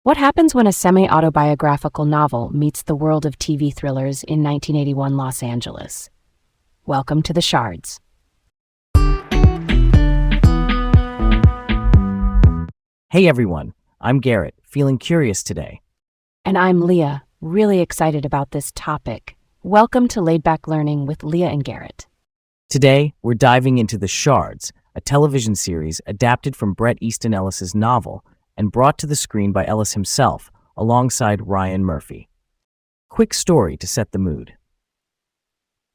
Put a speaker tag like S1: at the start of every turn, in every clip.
S1: What happens when a semi-autobiographical novel meets the world of TV thrillers in 1981 Los Angeles? Welcome to the Shards.
S2: Hey everyone, I'm Garrett, feeling curious today.
S1: And I'm Leah, really excited about this topic. Welcome to Laid Back Learning with Leah and Garrett.
S2: Today, we're diving into The Shards, a television series adapted from Bret Easton Ellis's novel and brought to the screen by Ellis himself, alongside Ryan Murphy. Quick story to set the mood.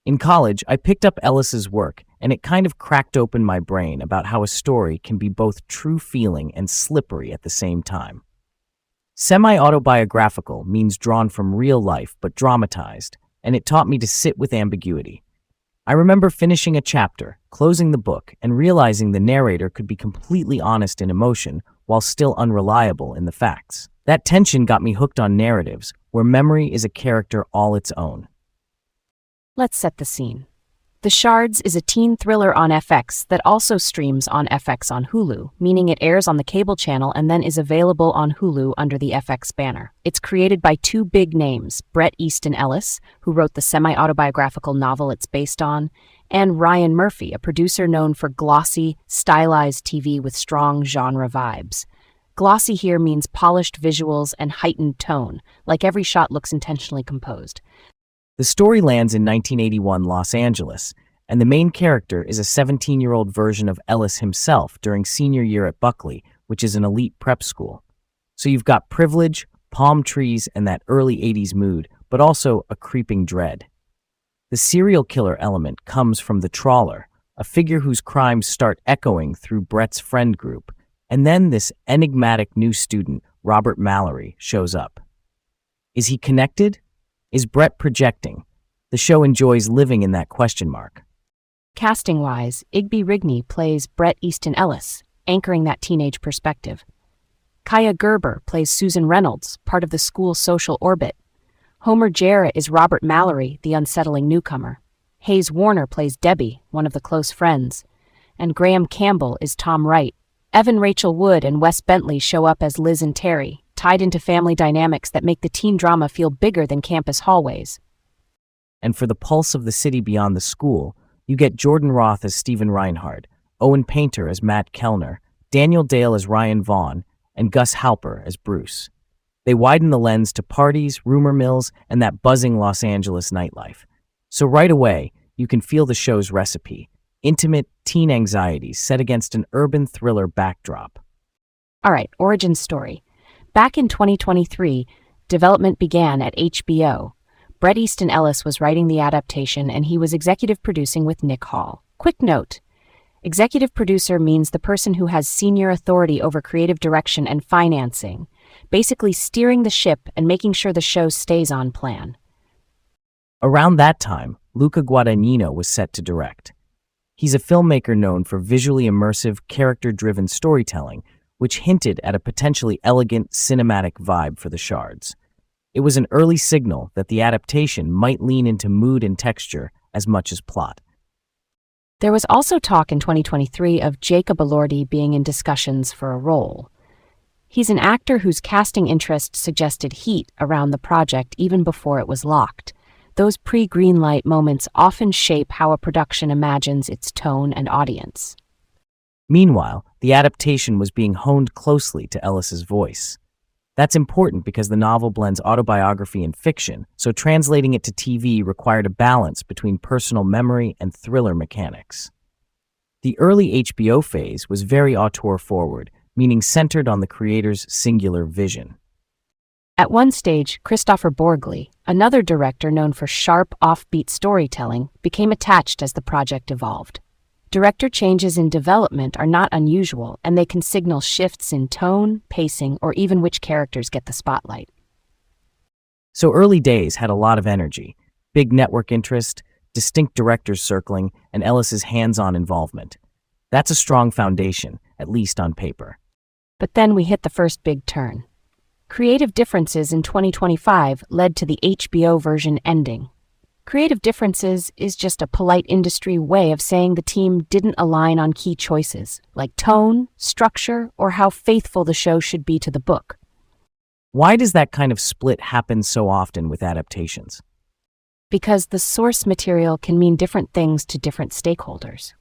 S2: In college, I picked up Ellis's work, and it kind of cracked open my brain about how a story can be both true feeling and slippery at the same time. Semi-autobiographical means drawn from real life but dramatized, and it taught me to sit with ambiguity. I remember finishing a chapter, closing the book, and realizing the narrator could be completely honest in emotion while still unreliable in the facts. That tension got me hooked on narratives where memory is a character all its own.
S1: Let's set the scene. The Shards is a teen thriller on FX that also streams on FX on Hulu, meaning it airs on the cable channel and then is available on Hulu under the FX banner. It's created by two big names, Bret Easton Ellis, who wrote the semi-autobiographical novel it's based on, and Ryan Murphy, a producer known for glossy, stylized TV with strong genre vibes. Glossy here means polished visuals and heightened tone, like every shot looks intentionally composed.
S2: The story lands in 1981 Los Angeles, and the main character is a 17-year-old version of Ellis himself during senior year at Buckley, which is an elite prep school. So you've got privilege, palm trees, and that early 80s mood, but also a creeping dread. The serial killer element comes from the trawler, a figure whose crimes start echoing through Bret's friend group, and then this enigmatic new student, Robert Mallory, shows up. Is he connected? Is Bret projecting? The show enjoys living in that question mark.
S1: Casting-wise, Igby Rigney plays Bret Easton Ellis, anchoring that teenage perspective. Kaya Gerber plays Susan Reynolds, part of the school's social orbit. Homer Jarrett is Robert Mallory, the unsettling newcomer. Hayes Warner plays Debbie, one of the close friends. And Graham Campbell is Tom Wright. Evan Rachel Wood and Wes Bentley show up as Liz and Terry, tied into family dynamics that make the teen drama feel bigger than campus hallways.
S2: And for the pulse of the city beyond the school, you get Jordan Roth as Stephen Reinhardt, Owen Painter as Matt Kellner, Daniel Dale as Ryan Vaughn, and Gus Halper as Bruce. They widen the lens to parties, rumor mills, and that buzzing Los Angeles nightlife. So right away, you can feel the show's recipe: intimate teen anxieties set against an urban thriller backdrop.
S1: All right, origin story. Back in 2023, development began at HBO. Bret Easton Ellis was writing the adaptation, and he was executive producing with Nick Hall. Quick note: executive producer means the person who has senior authority over creative direction and financing, basically steering the ship and making sure the show stays on plan.
S2: Around that time, Luca Guadagnino was set to direct. He's a filmmaker known for visually immersive, character-driven storytelling, which hinted at a potentially elegant cinematic vibe for The Shards. It was an early signal that the adaptation might lean into mood and texture as much as plot.
S1: There was also talk in 2023 of Jacob Elordi being in discussions for a role. He's an actor whose casting interest suggested heat around the project even before it was locked. Those pre-greenlight moments often shape how a production imagines its tone and audience.
S2: Meanwhile, the adaptation was being honed closely to Ellis's voice. That's important because the novel blends autobiography and fiction, so translating it to TV required a balance between personal memory and thriller mechanics. The early HBO phase was very auteur-forward, meaning centered on the creator's singular vision.
S1: At one stage, Christopher Borgli, another director known for sharp, offbeat storytelling, became attached as the project evolved. Director changes in development are not unusual, and they can signal shifts in tone, pacing, or even which characters get the spotlight.
S2: So early days had a lot of energy, big network interest, distinct directors circling, and Ellis's hands-on involvement. That's a strong foundation, at least on paper.
S1: But then we hit the first big turn. Creative differences in 2025 led to the HBO version ending. Creative differences is just a polite industry way of saying the team didn't align on key choices, like tone, structure, or how faithful the show should be to the book.
S2: Why does that kind of split happen so often with adaptations?
S1: Because the source material can mean different things to different stakeholders.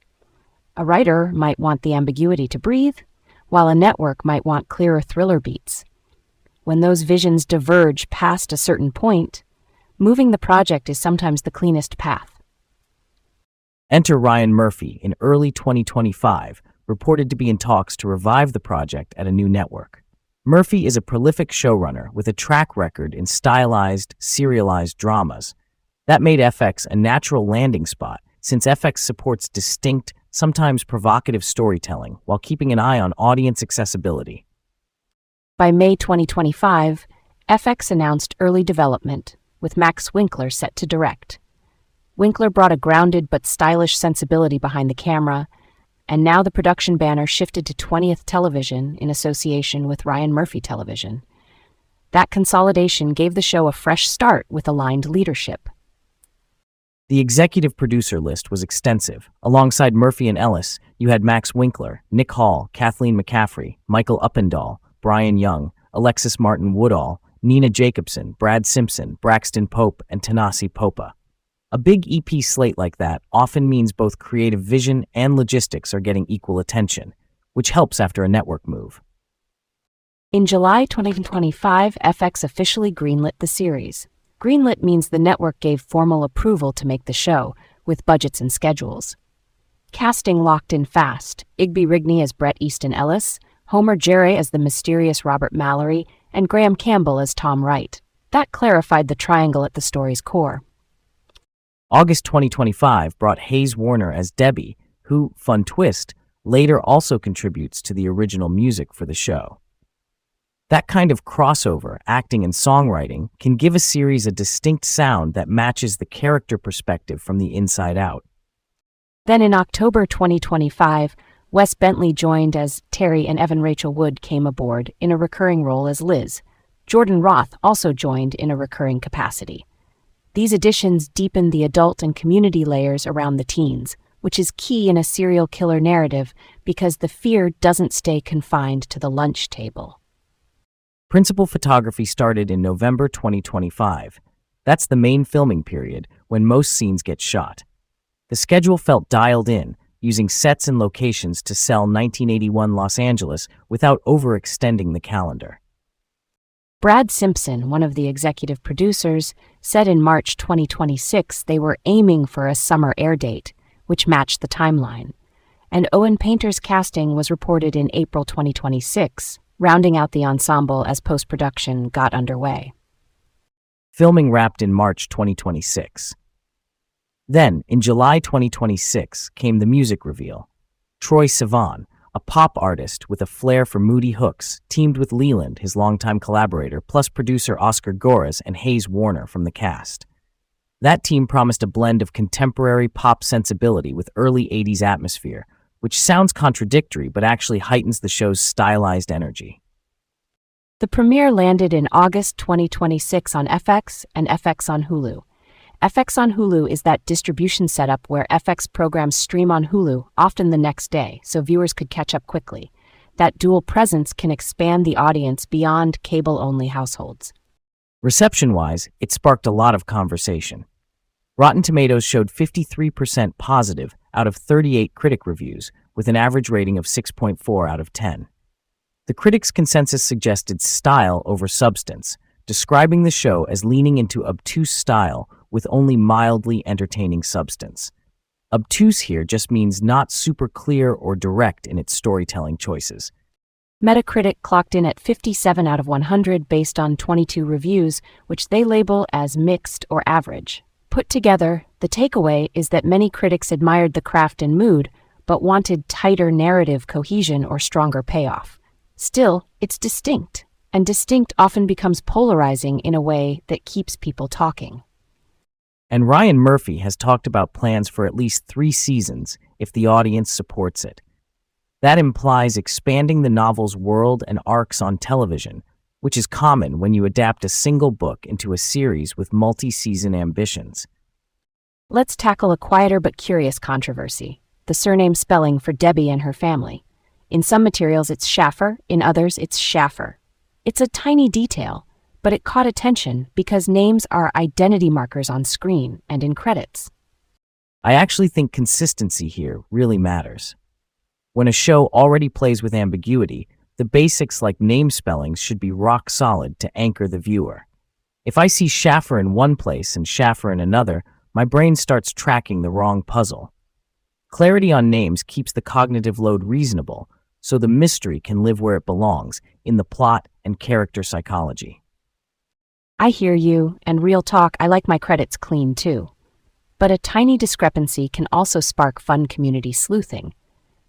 S1: A writer might want the ambiguity to breathe, while a network might want clearer thriller beats. When those visions diverge past a certain point, moving the project is sometimes the cleanest path.
S2: Enter Ryan Murphy in early 2025, reported to be in talks to revive the project at a new network. Murphy is a prolific showrunner with a track record in stylized, serialized dramas. That made FX a natural landing spot, since FX supports distinct, sometimes provocative storytelling while keeping an eye on audience accessibility.
S1: By May 2025, FX announced early development, with Max Winkler set to direct. Winkler brought a grounded but stylish sensibility behind the camera, and now the production banner shifted to 20th Television in association with Ryan Murphy Television. That consolidation gave the show a fresh start with aligned leadership.
S2: The executive producer list was extensive. Alongside Murphy and Ellis, you had Max Winkler, Nick Hall, Kathleen McCaffrey, Michael Uppendahl, Brian Young, Alexis Martin Woodall, Nina Jacobson, Brad Simpson, Braxton Pope, and Tanasi Popa. A big EP slate like that often means both creative vision and logistics are getting equal attention, which helps after a network move.
S1: In July 2025, FX officially greenlit the series. Greenlit means the network gave formal approval to make the show, with budgets and schedules. Casting locked in fast: Igby Rigney as Bret Easton Ellis, Homer Jarre as the mysterious Robert Mallory, and Graham Campbell as Tom Wright. That clarified the triangle at the story's core.
S2: August 2025 brought Hayes Warner as Debbie, who, fun twist, later also contributes to the original music for the show. That kind of crossover, acting and songwriting, can give a series a distinct sound that matches the character perspective from the inside out.
S1: Then in October 2025, Wes Bentley joined as Terry, and Evan Rachel Wood came aboard in a recurring role as Liz. Jordan Roth also joined in a recurring capacity. These additions deepen the adult and community layers around the teens, which is key in a serial killer narrative because the fear doesn't stay confined to the lunch table.
S2: Principal photography started in November 2025. That's the main filming period when most scenes get shot. The schedule felt dialed in, using sets and locations to sell 1981 Los Angeles without overextending the calendar.
S1: Brad Simpson, one of the executive producers, said in March 2026 they were aiming for a summer air date, which matched the timeline. And Owen Painter's casting was reported in April 2026, rounding out the ensemble as post-production got underway.
S2: Filming wrapped in March 2026. Then, in July 2026, came the music reveal. Troye Sivan, a pop artist with a flair for moody hooks, teamed with Leland, his longtime collaborator, plus producer Oscar Goras and Hayes Warner from the cast. That team promised a blend of contemporary pop sensibility with early 80s atmosphere, which sounds contradictory but actually heightens the show's stylized energy.
S1: The premiere landed in August 2026 on FX and FX on Hulu. FX on Hulu is that distribution setup where FX programs stream on Hulu, often the next day, so viewers could catch up quickly. That dual presence can expand the audience beyond cable-only households.
S2: Reception-wise, it sparked a lot of conversation. Rotten Tomatoes showed 53% positive out of 38 critic reviews, with an average rating of 6.4 out of 10. The critics' consensus suggested style over substance, describing the show as leaning into obtuse style with only mildly entertaining substance. Obtuse here just means not super clear or direct in its storytelling choices.
S1: Metacritic clocked in at 57 out of 100 based on 22 reviews, which they label as mixed or average. Put together, the takeaway is that many critics admired the craft and mood, but wanted tighter narrative cohesion or stronger payoff. Still, it's distinct, and distinct often becomes polarizing in a way that keeps people talking.
S2: And Ryan Murphy has talked about plans for at least 3 seasons if the audience supports it. That implies expanding the novel's world and arcs on television, which is common when you adapt a single book into a series with multi-season ambitions.
S1: Let's tackle a quieter but curious controversy: the surname spelling for Debbie and her family. In some materials it's Schaffer, in others it's Schaffer. It's a tiny detail, but it caught attention because names are identity markers on screen and in credits.
S2: I actually think consistency here really matters. When a show already plays with ambiguity, the basics like name spellings should be rock solid to anchor the viewer. If I see Schaffer in one place and Schaffer in another, my brain starts tracking the wrong puzzle. Clarity on names keeps the cognitive load reasonable, so the mystery can live where it belongs, in the plot and character psychology.
S1: I hear you, and real talk, I like my credits clean too. But a tiny discrepancy can also spark fun community sleuthing.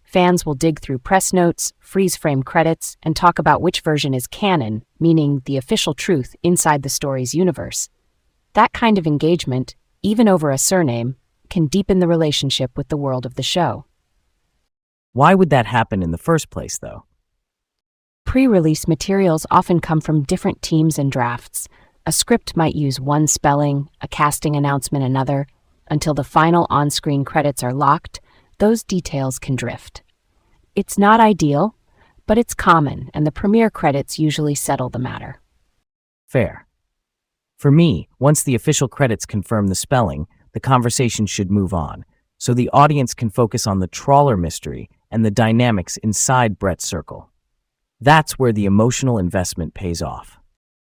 S1: Fans will dig through press notes, freeze-frame credits, and talk about which version is canon, meaning the official truth inside the story's universe. That kind of engagement, even over a surname, can deepen the relationship with the world of the show.
S2: Why would that happen in the first place, though?
S1: Pre-release materials often come from different teams and drafts. A script might use one spelling, a casting announcement another. Until the final on-screen credits are locked, those details can drift. It's not ideal, but it's common, and the premiere credits usually settle the matter.
S2: Fair. For me, once the official credits confirm the spelling, the conversation should move on, so the audience can focus on the trawler mystery and the dynamics inside Brett's circle. That's where the emotional investment pays off.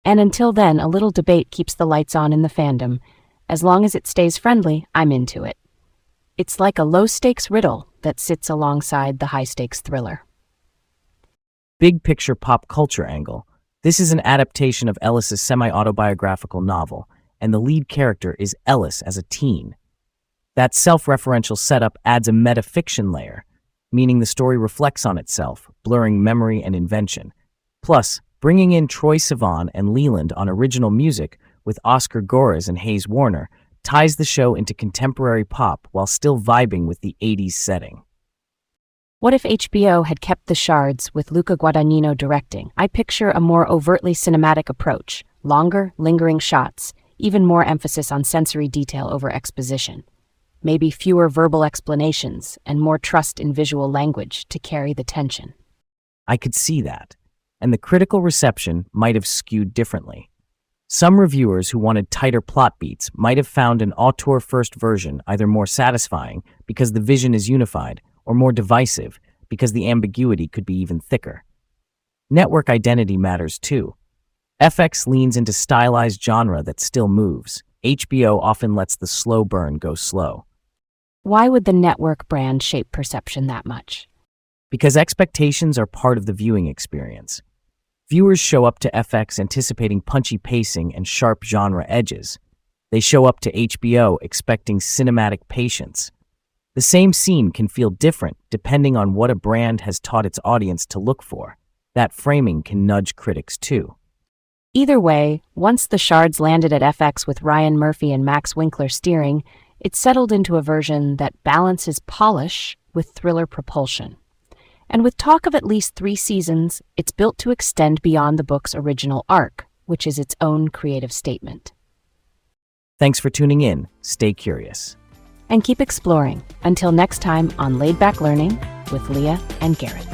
S1: And until then, a little debate keeps the lights on in the fandom. As long as it stays friendly, I'm into it. It's like a low-stakes riddle that sits alongside the high-stakes thriller.
S2: Big picture pop culture angle. This is an adaptation of Ellis's semi-autobiographical novel, and the lead character is Ellis as a teen. That self-referential setup adds a metafiction layer, meaning the story reflects on itself, blurring memory and invention. Plus, bringing in Troye Sivan and Leland on original music with Oscar Gores and Hayes Warner ties the show into contemporary pop while still vibing with the 80s setting.
S1: What if HBO had kept the Shards with Luca Guadagnino directing? I picture a more overtly cinematic approach, longer, lingering shots, even more emphasis on sensory detail over exposition. Maybe fewer verbal explanations and more trust in visual language to carry the tension.
S2: I could see that, and the critical reception might have skewed differently. Some reviewers who wanted tighter plot beats might have found an auteur-first version either more satisfying because the vision is unified, or more divisive because the ambiguity could be even thicker. Network identity matters too. FX leans into stylized genre that still moves. HBO often lets the slow burn go slow.
S1: Why would the network brand shape perception that much?
S2: Because expectations are part of the viewing experience. Viewers show up to FX anticipating punchy pacing and sharp genre edges. They show up to HBO expecting cinematic patience. The same scene can feel different depending on what a brand has taught its audience to look for. That framing can nudge critics too.
S1: Either way, once the Shards landed at FX with Ryan Murphy and Max Winkler steering, it settled into a version that balances polish with thriller propulsion. And with talk of at least 3 seasons, it's built to extend beyond the book's original arc, which is its own creative statement.
S2: Thanks for tuning in. Stay curious.
S1: And keep exploring. Until next time on Laid Back Learning with Leah and Garrett.